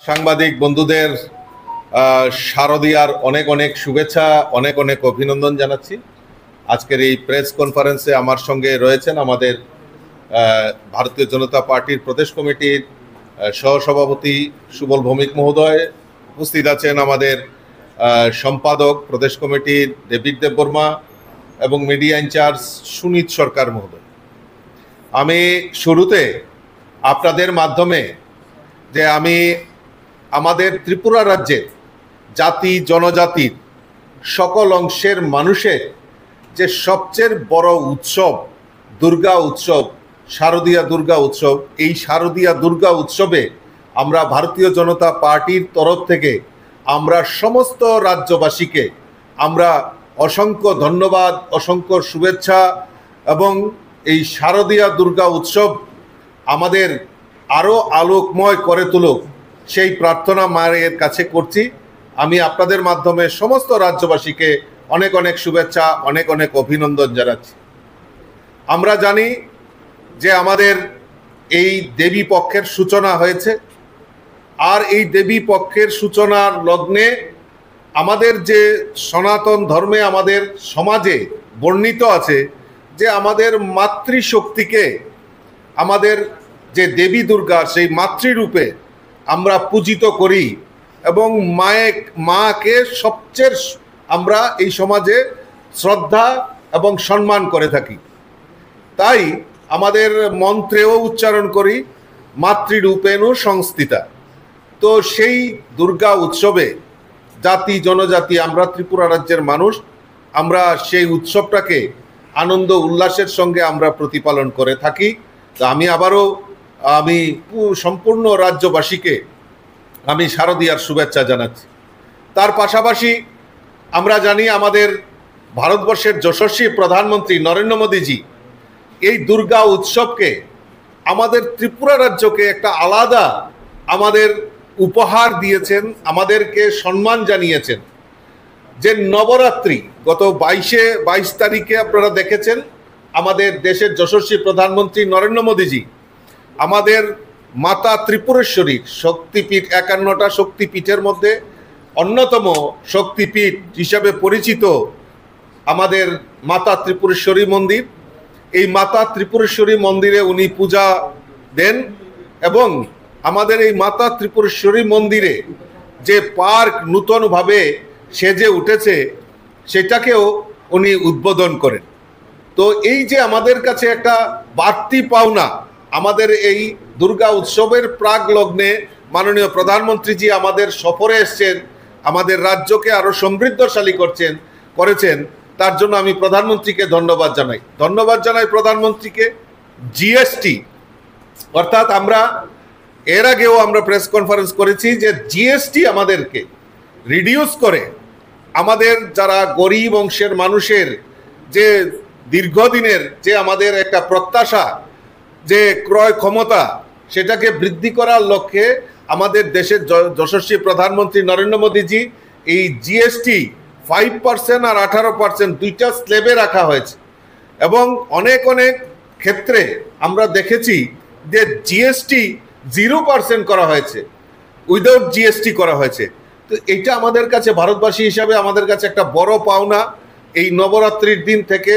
সাংবাদিক বন্ধুদের শারদীয়ার অনেক অনেক শুভেচ্ছা, অনেক অনেক অভিনন্দন জানাচ্ছি। আজকের এই প্রেস কনফারেন্সে আমার সঙ্গে রয়েছেন আমাদের ভারতীয় জনতা পার্টির প্রদেশ কমিটির সহসভাপতি সুবল ভৌমিক মহোদয়, উপস্থিত আছেন আমাদের সম্পাদক প্রদেশ কমিটির ডেভিড দেববর্মা এবং মিডিয়া ইনচার্জ সুনীত সরকার মহোদয়। আমি শুরুতে আপনাদের মাধ্যমে যে আমি আমাদের ত্রিপুরা রাজ্যের জাতি জনজাতির সকল অংশের মানুষের যে সবচেয়ে বড় উৎসব দুর্গা উৎসব, শারদীয়া দুর্গা উৎসব, এই শারদীয়া দুর্গা উৎসবে আমরা ভারতীয় জনতা পার্টির তরফ থেকে আমরা সমস্ত রাজ্যবাসীকে আমরা অসংখ্য ধন্যবাদ, অসংখ্য শুভেচ্ছা এবং এই শারদীয়া দুর্গা উৎসব আমাদের আরও আলোকময় করে তুলুক সেই প্রার্থনা মায়ের কাছে করছি। আমি আপনাদের মাধ্যমে সমস্ত রাজ্যবাসীকে অনেক অনেক শুভেচ্ছা, অনেক অনেক অভিনন্দন জানাচ্ছি। আমরা জানি যে আমাদের এই দেবী পক্ষের সূচনা হয়েছে, আর এই দেবী পক্ষের সূচনার লগ্নে আমাদের যে সনাতন ধর্মে আমাদের সমাজে বর্ণিত আছে যে আমাদের মাতৃশক্তিকে, আমাদের যে দেবী দুর্গা সেই মাতৃরূপে আমরা পূজিত করি এবং মাকে সবচেয়ে আমরা এই সমাজে শ্রদ্ধা এবং সম্মান করে থাকি। তাই আমাদের মন্ত্রেও উচ্চারণ করি মাতৃরূপেণু সংস্থিতা। তো সেই দুর্গা উৎসবে জাতি জনজাতি আমরা ত্রিপুরা রাজ্যের মানুষ আমরা সেই উৎসবটাকে আনন্দ উল্লাসের সঙ্গে আমরা প্রতিপালন করে থাকি। তো আমি সম্পূর্ণ রাজ্যবাসীকে আমি শারদীয়ার শুভেচ্ছা জানাচ্ছি। তার পাশাপাশি আমরা জানি আমাদের ভারতবর্ষের যশস্বী প্রধানমন্ত্রী নরেন্দ্র মোদীজি এই দুর্গা উৎসবকে আমাদের ত্রিপুরা রাজ্যকে একটা আলাদা আমাদের উপহার দিয়েছেন, আমাদেরকে সম্মান জানিয়েছেন। যে নবরাত্রি গত 22 তারিখে আপনারা দেখেছেন আমাদের দেশের যশস্বী প্রধানমন্ত্রী নরেন্দ্র মোদীজি আমাদের মাতা ত্রিপুরেশ্বরী শক্তিপীঠ, 51টা শক্তিপীঠের মধ্যে অন্যতম শক্তিপীঠ হিসাবে পরিচিত আমাদের মাতা ত্রিপুরেশ্বরী মন্দির। এই মাতা ত্রিপুরেশ্বরী মন্দিরে উনি পূজা দেন এবং আমাদের এই মাতা ত্রিপুরেশ্বরী মন্দিরে যে পার্ক নূতনভাবে সেজে উঠেছে সেটাকেও উনি উদ্বোধন করেন। তো এই যে আমাদের কাছে একটা বাড়তি পাওনা, আমাদের এই দুর্গা উৎসবের প্রাক লগ্নে মাননীয় প্রধানমন্ত্রীজি আমাদের সফরে এসছেন, আমাদের রাজ্যকে আরও সমৃদ্ধশালী করেছেন, তার জন্য আমি প্রধানমন্ত্রীকে ধন্যবাদ জানাই প্রধানমন্ত্রীকে। জিএসটি অর্থাৎ আমরা এর আগেও আমরা প্রেস কনফারেন্স করেছি যে জিএসটি আমাদেরকে রিডিউস করে আমাদের যারা গরিব অংশের মানুষের যে দীর্ঘদিনের যে আমাদের একটা প্রত্যাশা যে ক্রয় ক্ষমতা সেটাকে বৃদ্ধি করার লক্ষ্যে আমাদের দেশের যশস্বী প্রধানমন্ত্রী নরেন্দ্র মোদীজি এই জিএসটি 5% আর 18% দুইটা স্ল্যাবে রাখা হয়েছে এবং অনেক অনেক ক্ষেত্রে আমরা দেখেছি যে জিএসটি 0% করা হয়েছে, উইদাউট জিএসটি করা হয়েছে। তো এটা আমাদের কাছে ভারতবাসী হিসাবে আমাদের কাছে একটা বড় পাওনা। এই নবরাত্রির দিন থেকে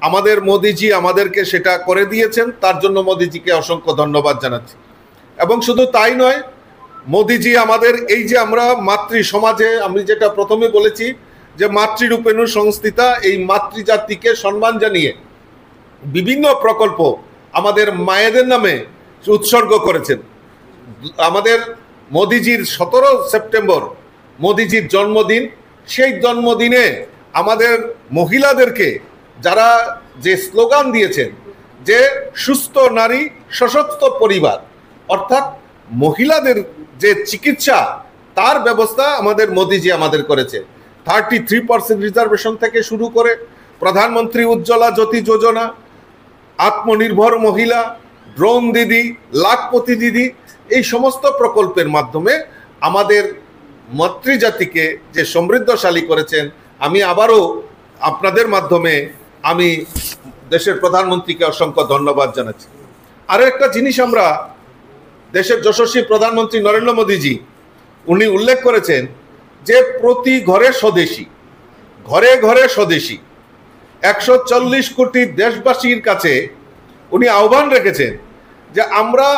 আমাদের মোদীজি আমাদেরকে সেটা করে দিয়েছেন, তার জন্য মোদীজিকে অসংখ্য ধন্যবাদ জানাচ্ছি। এবং শুধু তাই নয়, মোদীজি আমাদের এই যে আমরা মাতৃ সমাজে, আমি যেটা প্রথমে বলেছি যে মাতৃরূপেণু সংস্থিতা, এই মাতৃজাতিকে সম্মান জানিয়ে বিভিন্ন প্রকল্প আমাদের মায়েদের নামে উৎসর্গ করেছেন। আমাদের মোদীজির 17 সেপ্টেম্বর মোদীজির জন্মদিন, সেই জন্মদিনে আমাদের মহিলাদেরকে যারা যে স্লোগান দিয়েছেন যে সুস্থ নারী সশক্ত পরিবার, অর্থাৎ মহিলাদের যে চিকিৎসা তার ব্যবস্থা আমাদের মোদীজি আমাদের করেছে। 33% রিজার্ভেশন থেকে শুরু করে প্রধানমন্ত্রী উজ্জ্বলা জ্যোতি যোজনা, আত্মনির্ভর মহিলা, ড্রোন দিদি, লাখপতি দিদি, এই সমস্ত প্রকল্পের মাধ্যমে আমাদের মাতৃজাতিকে যে সমৃদ্ধশালী করেছেন। আমি আবারও আপনাদের মাধ্যমে আমি দেশের প্রধানমন্ত্রীকে অসংখ্য ধন্যবাদ জানাচ্ছি। আরও একটা জিনিস আমরা দেশের যশস্বী প্রধানমন্ত্রী নরেন্দ্র মোদীজি উনি উল্লেখ করেছেন যে প্রতি ঘরে স্বদেশী, ঘরে ঘরে স্বদেশী, 140 কোটি দেশবাসীর কাছে উনি আহ্বান রেখেছেন যে আমরা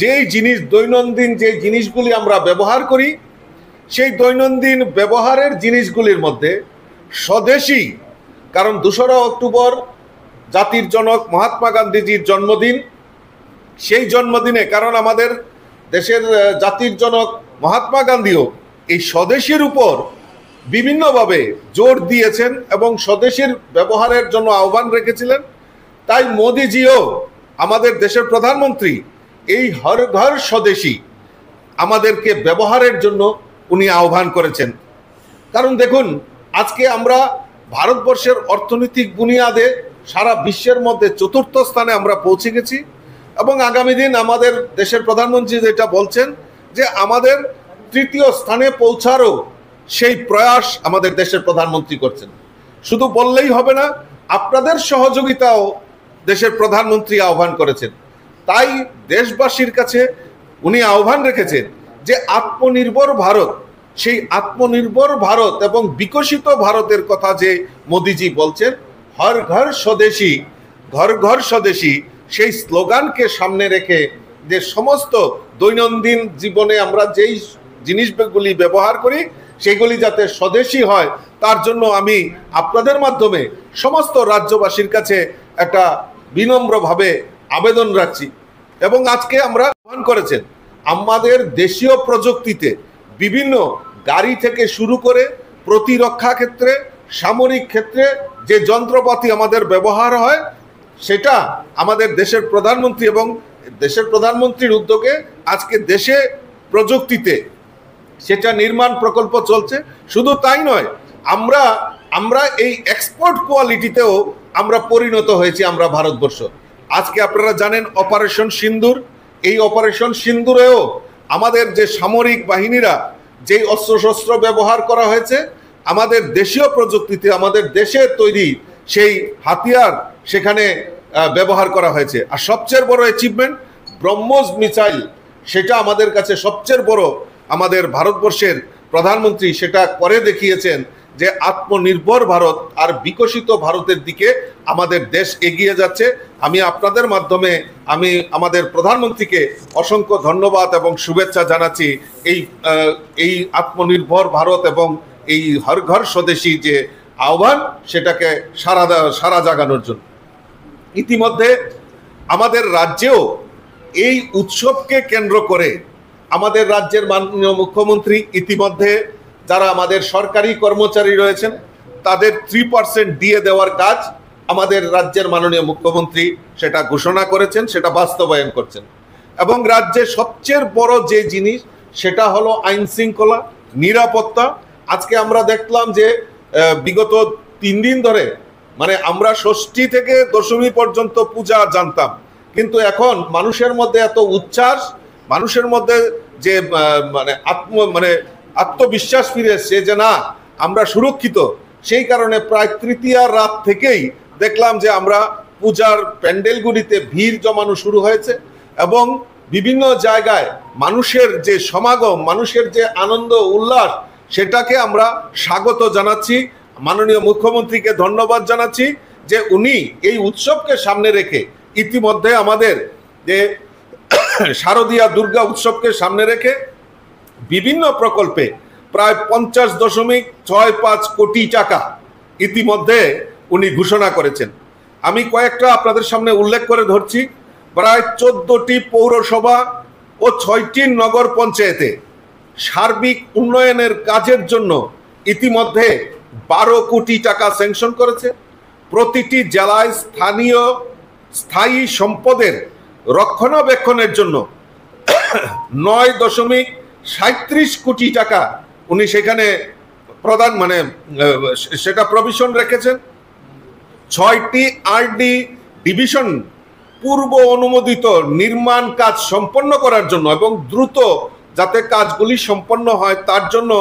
যেই জিনিস দৈনন্দিন যে জিনিসগুলি আমরা ব্যবহার করি সেই দৈনন্দিন ব্যবহারের জিনিসগুলির মধ্যে স্বদেশী, কারণ 2রা অক্টোবর জাতির জনক মহাত্মা গান্ধীজির জন্মদিন, সেই জন্মদিনে কারণ আমাদের দেশের জাতির জনক মহাত্মা গান্ধীও এই স্বদেশীর উপর বিভিন্নভাবে জোর দিয়েছেন এবং স্বদেশীর ব্যবহারের জন্য আহ্বান রেখেছিলেন। তাই মোদিজিও আমাদের দেশের প্রধানমন্ত্রী এই হর ঘর স্বদেশী আমাদেরকে ব্যবহারের জন্য উনি আহ্বান করেছেন। কারণ দেখুন, আজকে আমরা ভারতবর্ষের অর্থনৈতিক বুনিয়াদে সারা বিশ্বের মধ্যে 4র্থ স্থানে আমরা পৌঁছে গেছি এবং আগামী দিন আমাদের দেশের প্রধানমন্ত্রী যেটা বলছেন যে আমাদের 3য় স্থানে পৌঁছারও সেই প্রয়াস আমাদের দেশের প্রধানমন্ত্রী করছেন। শুধু বললেই হবে না, আপনাদের সহযোগিতাও দেশের প্রধানমন্ত্রী আহ্বান করেছেন। তাই দেশবাসীর কাছে উনি আহ্বান রেখেছেন যে আত্মনির্ভর ভারত, সেই আত্মনির্ভর ভারত এবং বিকশিত ভারতের কথা যে মোদিজি বলছেন, হর ঘর স্বদেশী, ঘর ঘর স্বদেশী, সেই স্লোগানকে সামনে রেখে যে সমস্ত দৈনন্দিন জীবনে আমরা যেই জিনিসগুলি ব্যবহার করি সেগুলি যাতে স্বদেশী হয়, তার জন্য আমি আপনাদের মাধ্যমে সমস্ত রাজ্যবাসীর কাছে একটা বিনম্রভাবে আবেদন রাখছি। এবং আজকে আমরা আহ্বান করেছেন আমাদের দেশীয় প্রযুক্তিতে বিভিন্ন গাড়ি থেকে শুরু করে প্রতিরক্ষা ক্ষেত্রে, সামরিক ক্ষেত্রে যে যন্ত্রপাতি আমাদের ব্যবহার হয় সেটা আমাদের দেশের প্রধানমন্ত্রী এবং দেশের প্রধানমন্ত্রীর উদ্যোগে আজকে দেশে প্রযুক্তিতে সেটা নির্মাণ প্রকল্প চলছে। শুধু তাই নয়, আমরা এই এক্সপোর্ট কোয়ালিটিতেও আমরা পরিণত হয়েছি আমরা ভারতবর্ষ। আজকে আপনারা জানেন অপারেশন সিন্দুর, এই অপারেশন সিন্দুরেও আমাদের যে সামরিক বাহিনীরা যেই অস্ত্রশস্ত্র ব্যবহার করা হয়েছে আমাদের দেশীয় প্রযুক্তিতে, আমাদের দেশে তৈরি সেই হাতিয়ার সেখানে ব্যবহার করা হয়েছে। আর সবচেয়ে বড় অ্যাচিভমেন্ট ব্রহ্মোস মিসাইল, সেটা আমাদের কাছে সবচেয়ে বড়, আমাদের ভারতবর্ষের প্রধানমন্ত্রী সেটা করে দেখিয়েছেন যে আত্মনির্ভর ভারত আর বিকশিত ভারতের দিকে আমাদের দেশ এগিয়ে যাচ্ছে। আমি আপনাদের মাধ্যমে আমি আমাদের প্রধানমন্ত্রীকে অসংখ্য ধন্যবাদ এবং শুভেচ্ছা জানাচ্ছি এই আত্মনির্ভর ভারত এবং এই হর ঘর স্বদেশী যে আহ্বান সেটাকে সারা জাগানোর জন্য। ইতিমধ্যে আমাদের রাজ্যেও এই উৎসবকে কেন্দ্র করে আমাদের রাজ্যের মাননীয় মুখ্যমন্ত্রী ইতিমধ্যে যারা আমাদের সরকারি কর্মচারী রয়েছেন তাদের 3% দিয়ে দেওয়ার কাজ আমাদের রাজ্যের মাননীয় মুখ্যমন্ত্রী সেটা ঘোষণা করেছেন, সেটা বাস্তবায়ন করছেন। এবং রাজ্যের সবচেয়ে বড় যে জিনিস সেটা হলো আইন শৃঙ্খলা, নিরাপত্তা। আজকে আমরা দেখলাম যে বিগত 3 দিন ধরে মানে আমরা ষষ্ঠী থেকে দশমী পর্যন্ত পূজা জানতাম, কিন্তু এখন মানুষের মধ্যে এত উচ্ছ্বাস, মানুষের মধ্যে যে আত্মবিশ্বাস ফিরে এসছে যে না আমরা সুরক্ষিত, সেই কারণে প্রায় তৃতীয়ার রাত থেকেই দেখলাম যে আমরা পূজার প্যান্ডেলগুলিতে ভিড় জমানো শুরু হয়েছে এবং বিভিন্ন জায়গায় মানুষের যে সমাগম, মানুষের যে আনন্দ উল্লাস, সেটাকে আমরা স্বাগত জানাচ্ছি। মাননীয় মুখ্যমন্ত্রীকে ধন্যবাদ জানাচ্ছি যে উনি এই উৎসবকে সামনে রেখে ইতিমধ্যে আমাদের যে শারদীয়া দুর্গা উৎসবকে সামনে রেখে বিভিন্ন প্রকল্পে প্রায় 50.65 কোটি টাকা ইতিমধ্যে উনি ঘোষণা করেছেন। আমি কয়েকটা আপনাদের সামনে উল্লেখ করে ধরছি। প্রায় 14টি পৌরসভা ও 6টি নগর পঞ্চায়েতে সার্বিক উন্নয়নের কাজের জন্য ইতিমধ্যে 12 কোটি টাকা স্যাংশন করেছে। প্রতিটি জেলায় স্থায়ী সম্পদের রক্ষণাবেক্ষণের জন্য 9.37 কোটি টাকা উনি সেখানে সেটা প্রভিশন রেখেছেন। 6টি আরডি ডিভিশন পূর্ব অনুমোদিত নির্মাণ কাজ সম্পন্ন করার জন্য এবং দ্রুত যাতে কাজগুলি সম্পন্ন হয় তার জন্য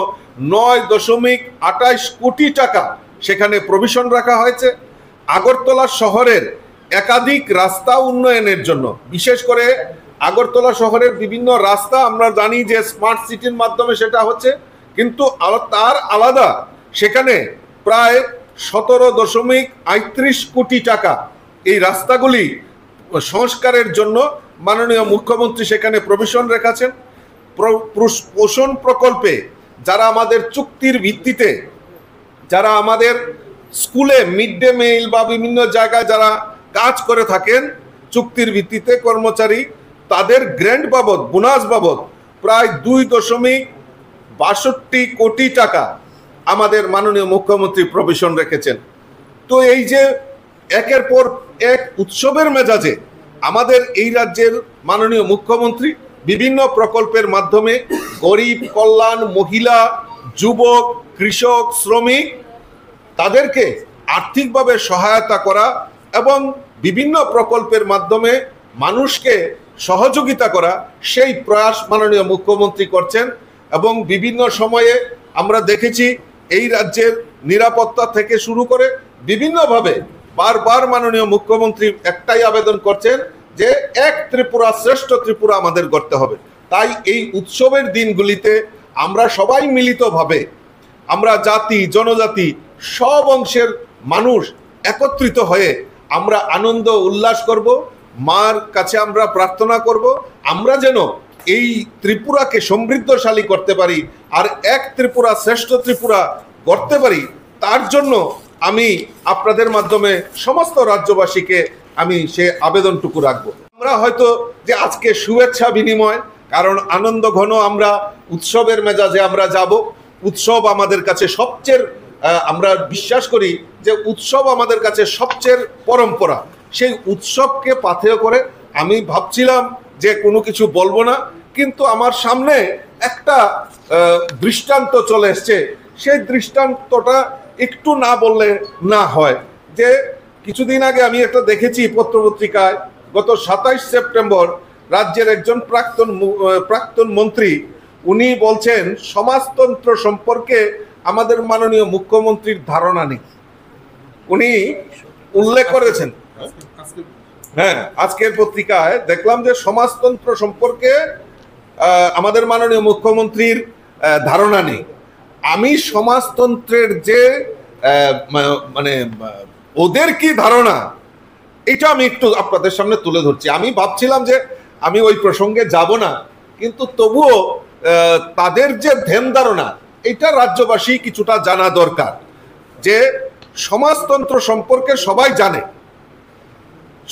9.28 কোটি টাকা সেখানে প্রভিশন রাখা হয়েছে। আগরতলা শহরের একাধিক রাস্তা উন্নয়নের জন্য, বিশেষ করে আগরতলা শহরের বিভিন্ন রাস্তা আমরা জানি যে স্মার্ট সিটির মাধ্যমে সেটা হচ্ছে, কিন্তু তার আলাদা সেখানে প্রায় 17.38 কোটি টাকা এই রাস্তাগুলি সংস্কারের জন্য মাননীয় মুখ্যমন্ত্রী সেখানে প্রভিশন রেখেছেন। পোষণ প্রকল্পে যারা আমাদের চুক্তির ভিত্তিতে, যারা আমাদের স্কুলে মিড ডে মিল বা বিভিন্ন জায়গায় যারা কাজ করে থাকেন চুক্তির ভিত্তিতে কর্মচারী, তাদের গ্র্যান্ট বাবদ, বোনাস বাবদ প্রায় 2.62 কোটি টাকা আমাদের মাননীয় মুখ্যমন্ত্রী প্রভিশন রেখেছেন। তো এই যে একের পর এক উৎসবের মেজাজে আমাদের এই রাজ্যের মাননীয় মুখ্যমন্ত্রী বিভিন্ন প্রকল্পের মাধ্যমে গরিব কল্যাণ, মহিলা, যুবক, কৃষক, শ্রমিক তাদেরকে আর্থিকভাবে সহায়তা করা এবং বিভিন্ন প্রকল্পের মাধ্যমে মানুষকে সহযোগিতা করা, সেই প্রয়াস মাননীয় মুখ্যমন্ত্রী করছেন। এবং বিভিন্ন সময়ে আমরা দেখেছি এই রাজ্যের নিরাপত্তা থেকে শুরু করে বিভিন্নভাবে বারবার মাননীয় মুখ্যমন্ত্রী একটাই আবেদন করছেন যে এক ত্রিপুরা শ্রেষ্ঠ ত্রিপুরা আমাদের করতে হবে। তাই এই উৎসবের দিনগুলিতে আমরা সবাই মিলিতভাবে, আমরা জাতি জনজাতি সব অংশের মানুষ একত্রিত হয়ে আমরা আনন্দ উল্লাস করব, মার কাছে আমরা প্রার্থনা করব আমরা যেন এই ত্রিপুরাকে সমৃদ্ধশালী করতে পারি আর এক ত্রিপুরা শ্রেষ্ঠ ত্রিপুরা করতে পারি। তার জন্য আমি আপনাদের মাধ্যমে সমস্ত রাজ্যবাসীকে আমি সে আবেদনটুকু রাখবো। আমরা হয়তো যে আজকে শুভেচ্ছা বিনিময়, কারণ আনন্দ ঘন আমরা উৎসবের মেজাজে আমরা যাব। উৎসব আমাদের কাছে সবচেয়ে, আমরা বিশ্বাস করি যে উৎসব আমাদের কাছে সবচেয়ে পরম্পরা। সেই উৎসবকে পাথেয় করে আমি ভাবছিলাম যে কোনো কিছু বলবো না, কিন্তু আমার সামনে একটা দৃষ্টান্ত চলে এসছে। সেই দৃষ্টান্তটা একটু না বললে না হয়। যে কিছুদিন আগে আমি একটা দেখেছি পত্রপত্রিকায়, গত 27 সেপ্টেম্বর রাজ্যের একজন প্রাক্তন মন্ত্রী উনি বলছেন সমাজতন্ত্র সম্পর্কে আমাদের মাননীয় মুখ্যমন্ত্রীর ধারণা নেই। উনি উল্লেখ করেছেন, হ্যাঁ, আজকের পত্রিকায় দেখলাম যে সমাজতন্ত্র সম্পর্কে আমাদের মাননীয় মুখ্যমন্ত্রীর ধারণা নেই। আমি সমাজতন্ত্রের যে মানে ওদের কি ধারণা, এটা আমি একটু আপনাদের সামনে তুলে ধরছি। আমি ভাবছিলাম যে আমি ওই প্রসঙ্গে যাব না, কিন্তু তবুও তাদের যে ধ্যান ধারণা এটা রাজ্যবাসী কিছুটা জানা দরকার। যে সমাজতন্ত্র সম্পর্কে সবাই জানে,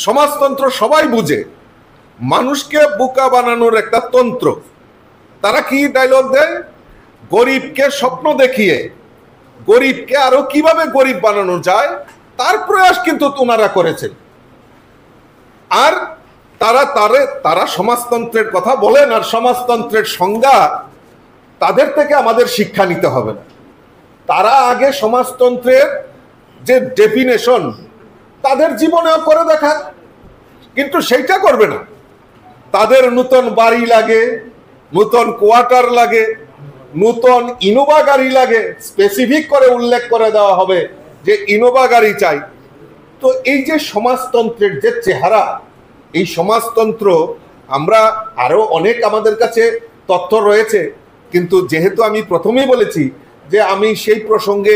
সমাজতন্ত্র সবাই বুঝে, মানুষকে বোকা বানানোর একটা তন্ত্র। তারা কি ডায়লগ দেয়? গরিবকে স্বপ্ন দেখিয়ে গরিবকে আরো কিভাবে গরিব বানানো যায় তার প্রয়াস কিন্তু ওনারা করেছেন। আর তারা সমাজতন্ত্রের কথা বলেন, আর সমাজতন্ত্রের সংজ্ঞা তাদের থেকে আমাদের শিক্ষা নিতে হবে না। তারা আগে সমাজতন্ত্রের যে ডেফিনেশন তাদের জীবনেও করে দেখান, কিন্তু সেইটা করবে না। তাদের নতুন বাড়ি লাগে, নতুন কোয়ার্টার লাগে, নতুন ইনোভা গাড়ি লাগে, স্পেসিফিক করে উল্লেখ করে দেওয়া হবে যে ইনোভা গাড়ি চাই। তো এই যে সমাজতন্ত্রের যে চেহারা, এই সমাজতন্ত্র আমরা আরো অনেক আমাদের কাছে তথ্য রয়েছে, কিন্তু যেহেতু আমি প্রথমেই বলেছি যে আমি সেই প্রসঙ্গে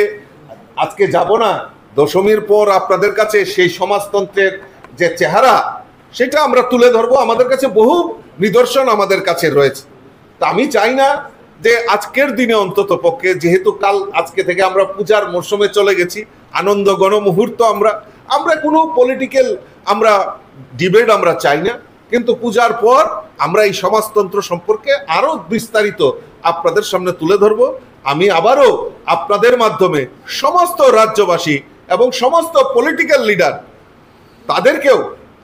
আজকে যাব না, দশমীর পর আপনাদের কাছে সেই সমাজতন্ত্রের যে চেহারা সেটা আমরা তুলে ধরবো। আমাদের কাছে বহু নিদর্শন আমাদের কাছে রয়েছে। তা আমি চাই না যে আজকের দিনে অন্তত পক্ষে, যেহেতু আজকে থেকে আমরা পূজার মরশুমে চলে গেছি, আনন্দ গণমুহূর্ত, আমরা কোনো পলিটিক্যাল আমরা ডিবেট আমরা চাই না, কিন্তু পূজার পর আমরা এই সমাজতন্ত্র সম্পর্কে আরো বিস্তারিত আপনাদের সামনে তুলে ধরবো। আমি আবারও আপনাদের মাধ্যমে সমস্ত রাজ্যবাসী এবং সমস্ত পলিটিক্যাল লিডার তাদেরকেও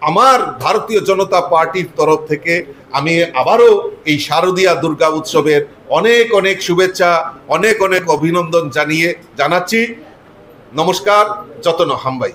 আমার ভারতীয় জনতা পার্টির তরফ থেকে আমি আবারও এই শারদীয়া দুর্গা উৎসবের অনেক অনেক শুভেচ্ছা, অনেক অনেক অভিনন্দন জানাচ্ছি। নমস্কার, যতন হাম্বাই।